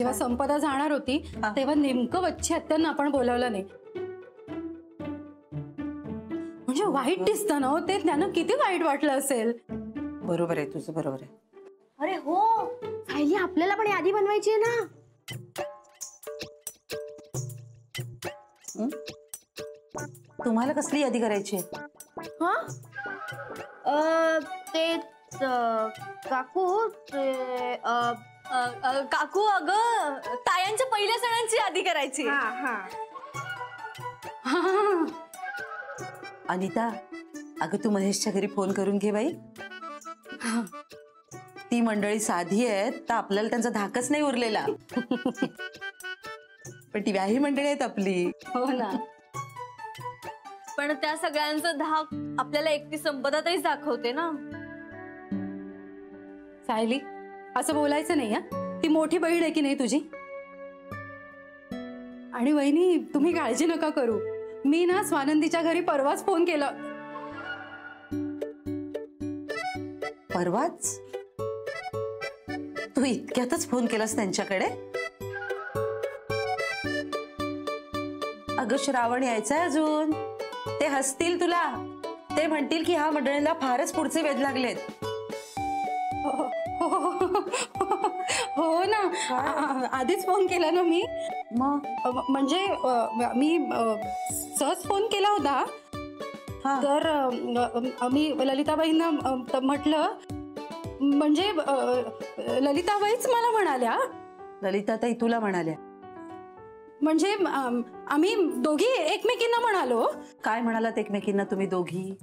जेव्हा संपदा जाणार होती तेव्हा नेमकं वच्छी आत्यांना आपण बोलावलं नाही. म्हणजे वाईट दिसतं ना ते, त्यांना किती वाईट वाटलं असेल. बरोबर आहे तुझं, बरोबर आहे. अरे हो सायली, आपल्याला पण यादी बनवायची आहे ना. तुम्हाला कसली यादी करायची आहे? ते काकू काकू अगं तायांच्या पहिल्या सणांची यादी करायची. अनिता, अगं तू महेशच्या घरी फोन करून घे बाई. ती मंडळी साधी आहेत तर आपल्याला त्यांचा धाकच नाही उरलेला. पण ती व्याही मंडळी आहेत आपली. हो ना. पण त्या सगळ्यांचं धाक आपल्याला एकटी संपदा तरीच दाखवते ना. सायली, असं बोलायचं नाही. ती मोठी बहीण आहे की नाही तुझी. आणि वहिनी तुम्ही काळजी नका करू. मी ना स्वानंदीच्या घरी परवाच फोन केला. परवाच? तू इतक्यातच फोन केलास त्यांच्याकडे? अगं श्रावण यायचंय अजून. ते हसतील तुला. ते म्हणतील की ह्या मंडळीला फारच पुढचे वेध लागलेत. हो ना, आधीच फोन केला ना मी. म्हणजे मी सहज फोन केला होता. तर मी ललिताबाईंना म्हटलं, म्हणजे ललिताबाईच मला म्हणाल्या. ललिताताई तुला म्हणाल्या? म्हणजे आम्ही दोघी एकमेकींना म्हणालो. काय म्हणालात एकमेकींना तुम्ही दोघी?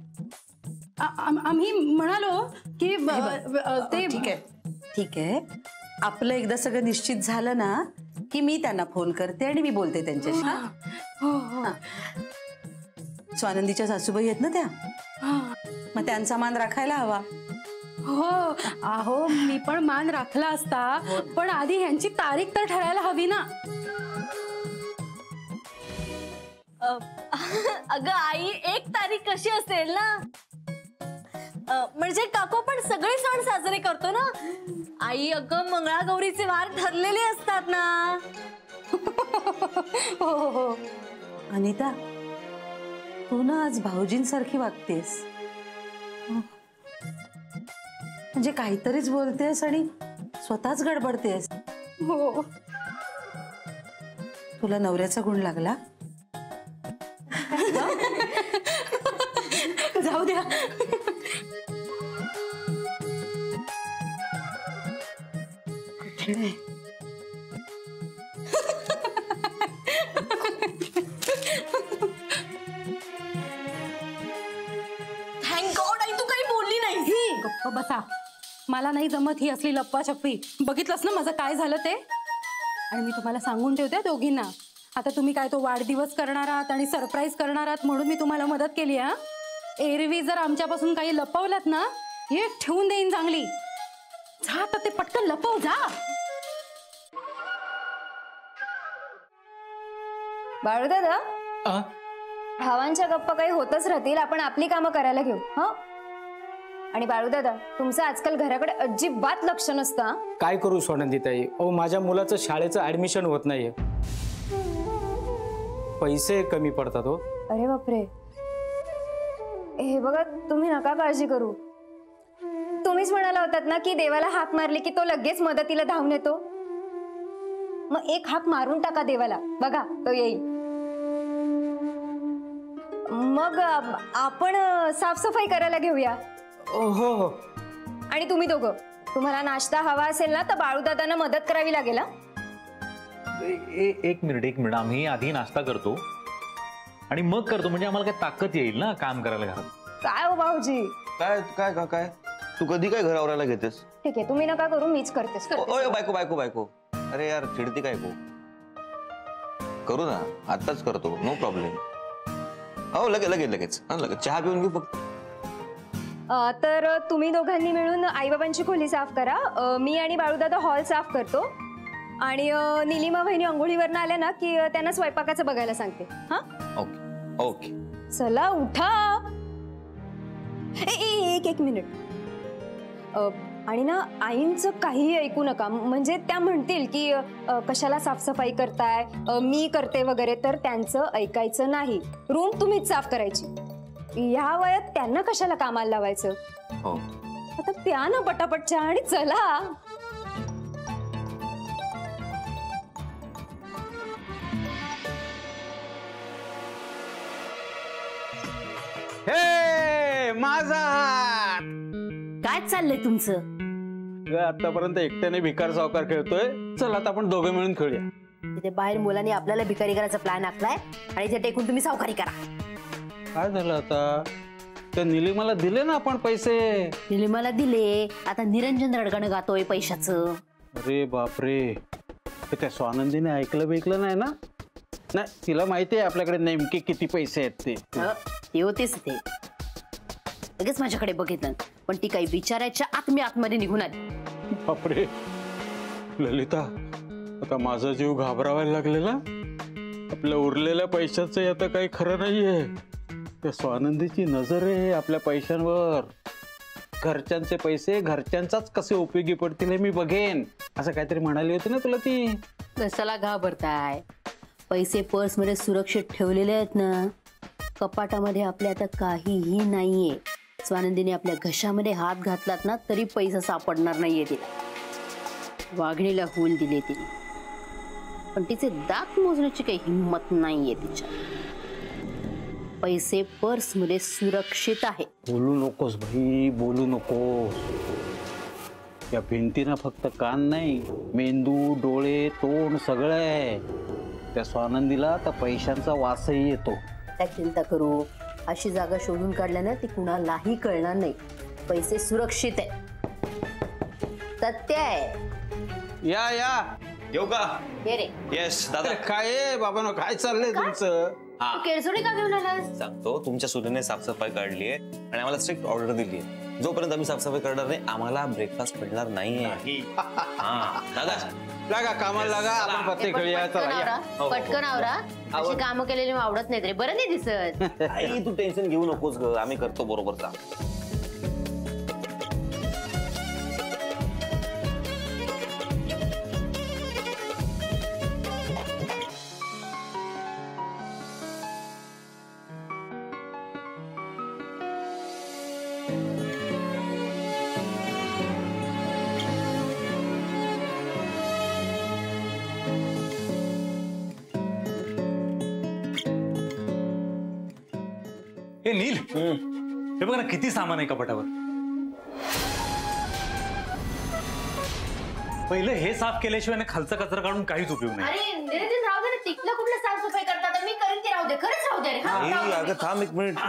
आम्ही म्हणालो की ते ठीक आहे, ठीक आहे. आपलं एकदा सगळं निश्चित झालं ना की मी त्यांना फोन करते आणि मी बोलते त्यांच्याशी. स्वानंदीच्या सासूबाई आहेत ना त्या, मग त्यांचा मान राखायला हवा. हो अहो, मी पण मान राखला असता, पण आधी ह्यांची तारीख तर ठरायला हवी ना. अगं आई, 1 तारीख कशी असेल ना. म्हणजे काकू पण सगळे सण साजरे करतो ना आई. अगं मंगळागौरीचे वार ठरलेले असतात ना. हो हो. अनिता, तू ना आज भाऊजींसारखी वागतेस. म्हणजे काहीतरीच बोलतेस आणि स्वतःच गडबडतेस. हो. तुला नवऱ्याचा गुण लागला? जाऊ द्या. थँक गॉड आई, तू काही बोलली नाही. गप्प बसा. मला नाही जमत ही असली लप्पाछप्पी. बघितलंस ना माझं काय झालं ते. आणि मी तुम्हाला सांगून ठेवते दोघींना, आता तुम्ही काय तो वाढदिवस करणार आहात आणि सरप्राईज करणार आहात म्हणून मी तुम्हाला मदत केली. एरवी जर आमच्यापासून काही लपवलात ना, हे ठेवून देईन चांगली. जा तर ते पटकन लपव जा. बाळूदादा, भावांच्या गप्पा काही होतच राहतील. आपण आपली कामं करायला घेऊ. आणि बाळूदादा, तुमचं आजकाल घराकडे अजिबात लक्ष नसतं. काय करू स्वानंदीताई, अहो माझ्या मुलाचं शाळेचं ऍडमिशन होत नाहीये. पैसे कमी पडतात हो. अरे बापरे. हे बघा, तुम्ही नका काळजी करू. तुम्हीच म्हणाला होतात ना की देवाला हाक मारली की तो लगेच मदतीला धावून येतो. मग एक हाक मारून टाका देवाला, बघा तो येईल. मग आपण साफसफाई करायला घेऊया. हो हो. आणि तुम्ही दोघं, तुम्हाला नाश्ता हवा असेल ना तर बाळूदादांना मदत करावी लागेल. एक मिनिट, आम्ही आधी नाश्ता करतो आणि मग करतो, म्हणजे आम्हाला काय ताकद येईल ना काम करायला घरात. काय हो भाऊजी. काय काय काय तू कधी काय घर आवरायला घेतेस? ठीक आहे, तुम्ही नका करू, मीच करतेस. बायको बायको बायको. अरे यार, चिडती काय को. करू ना, आताच करतो, नो प्रॉब्लेम. हो लगेच लगेच लगेच लगेच चहा पिऊन घेऊ फक्त. तर तुम्ही दोघांनी मिळून आईबाबांची खोली साफ करा. मी आणि बाळूदादा हॉल साफ करतो. आणि निलिमा बहिणी अंघोळीवरनं आल्या ना की त्यांना स्वयंपाकाचं बघायला सांगते. Okay okay. चला उठा. एक मिनिट. आणि ना आईंचं काहीही ऐकू नका. म्हणजे त्या म्हणतील की कशाला साफसफाई करताय, मी करते वगैरे, तर त्यांचं ऐकायचं नाही. रूम तुम्हीच साफ करायची. ह्या वयात त्यांना कशाला कामाला लावायचं. हो आता प्या ना पटापट चहा आणि चला. हे माझा हात. काय चाललंय तुमचं? आतापर्यंत एकट्याने भिकार सावकार खेळतोय, चल आता आपण दोघं मिळून खेळूया. तिथे बाहेर मुलांनी आपल्याला भिकारी करायचा प्लॅन आखलाय आणि इथे टेकून तुम्ही सावकारी करा. काय झालं आता? त्या निलिमाला दिले ना आपण पैसे. निलिमाला दिले, आता निरंजन रडगाणं गातोय पैशाचं. अरे बापरे, त्या स्वानंदीने ऐकलं बिकलं नाही ना? नाही, तिला माहिती आहे आपल्याकडे नेमके किती पैसे आहेत ते. ते होतेच ते. लगेच माझ्याकडे बघितलं, पण ती काही विचारायच्या आत मी आतमध्ये निघून आली. बापरे ललिता, आता माझा जीव घाबरावायला लागलेला. आपल्या उरलेल्या पैशाचं आता काही खरं नाहीये. त्या स्वानंदीची नजर आहे आपल्या पैशांवर. घरच्यांचे पैसे घरच्यांचाच कसे उपयोगी पडतील हे मी बघेन, असं काहीतरी म्हणाली होती ना तुला ती. कशाला घाबरताय? पैसे पर्स मध्ये सुरक्षित ठेवलेले आहेत ना. कपाटामध्ये आपल्या आता काहीही नाहीये. स्वानंदीने आपल्या घशामध्ये हात घातलात ना तरी पैसा सापडणार नाहीये तिला. वाघणीला हूल दिले तिने, पण तिचे दात मोजण्याची काही हिंमत नाहीये तिच्या. पैसे पर्स मध्ये सुरक्षित आहे. बोलू नकोस भाई, बोलू नकोस. या भिंतीना फक्त कान नाही, मेंदू, डोळे, तोंड सगळं आहे. त्या स्वानंदीला त्या पैशांचा वासही येतो. काय चिंता करू, अशी जागा शोधून काढल्यानं ती कुणालाही कळणार नाही. पैसे सुरक्षित आहे. सत्य आहे. या या येऊ का? ये रे. येस दादा. काय आहे बाबा, काय चाललंय तुमचं? हा केळसोडी का घेऊन आलास? सांगतो, तुमच्या सुनेने साफसफाई काढली आहे आणि आम्हाला स्ट्रिक्ट ऑर्डर दिली आहे. जोपर्यंत आम्ही साफसफाई करणार नाही आम्हाला ब्रेकफास्ट मिळणार नाहीये. हा दादा लागा कामाला लागा, आपण पत्ते खेळूया. चला या. पटकन आवरा. अशी कामं केलेली आवडत नाहीत रे. बरं नाही दिसत. आई तू टेन्शन घेऊ नकोस ग, आम्ही करतो बरोबर काम. ए नील, हे बघ ना किती सामान आहे कपाटावर. पहिलं हे साफ केल्याशिवाय ना खालचा कचरा काढून काहीच उपयोग नाही. अरे निरंजन राहू दे ना. तिथलं कुठलं साफसफाई करतात? मी करीन ते. राहू दे, खरंच राहू दे रे. हा, राहू दे. अगं थांब एक मिनिट.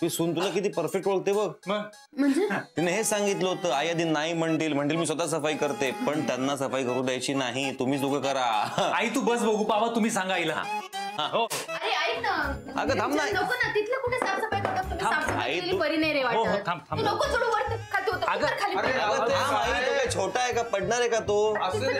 ती सून तुला किती परफेक्ट ओळखते बघ. मग म्हणजे तिने हे सांगितलं होतं, आई आधी नाही म्हणतील मी स्वतः सफाई करते, पण त्यांना सफाई करू द्यायची नाही, तुम्ही दोघं करा. आई तू बस बघू, बाबा तुम्ही सांगा आईला. हो अरे ऐक ना. अगं थांब ना. नको ना. तिथलं कुठे साफसफाई करतात? तुम्ही थांब. साफसफाई आई, केलेली तू- बरी नाही रे हो, हो, वाटत. थांब, थांब. तू नको सोडू. वर खाली होतं. अगं, खाली अरे, पड. अगं, थांब आई, तो काय छोटा आहे का? पडणार आहे का तो?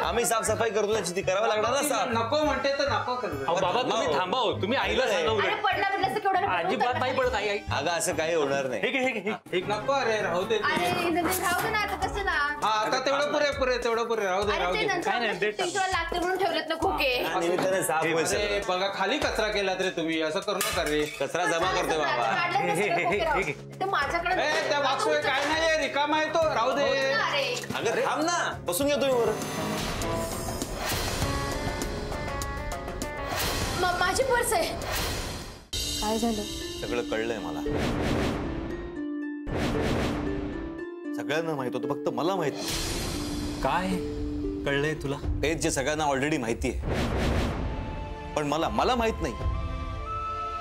आम्ही साफसफाई करतो त्याची, ती करावं लागणार ना साफ. नको म्हणते तर नको करू. अहो, बाबा तुम्ही थांबा हो. तुम्ही आईला सांगा अरे उलट. पडला बिडला असं केवढं अजिबात नाही पडत आई. आई अगं असं काही होणार नाही. हे घे, हे घे, हे घे. नको अरे, राहू दे. अरे निरंजन राहू दे ना. आता कसं ना. हा आता तेवढं पुरे तेवढं पुरे, राहू दे राहू अरे ते दे. नंतर काय नाही, आपल्या ते टाक. टिशूला लागते म्हणून ठेवलेत ना खोके. या निमित्ताने साफ होईल अरे सगळं. बघा, खाली कचरा केलात रे तुम्ही, असं करू नका रे. कचरा जमा करतोय बाबा. काढलं ते सगळं खोके राहू. ते माझ्याकडे ए त्या बाक्सवर काय नाहीये, रिकामा आहे तो, राहू दे. अरे अगं थांब ना, बसून घ्या तुम्ही वर. माझी पर्स आहे. काय झालं? सगळं कळलंय मला. सगळ्यांना माहित होतं, फक्त मला माहित नाही. काय कळलंय तुला? तेच जे सगळ्यांना ऑलरेडी माहिती आहे, पण मला माहित नाही.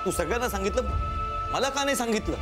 तू सगळ्यांना सांगितलं, मला का नाही सांगितलं?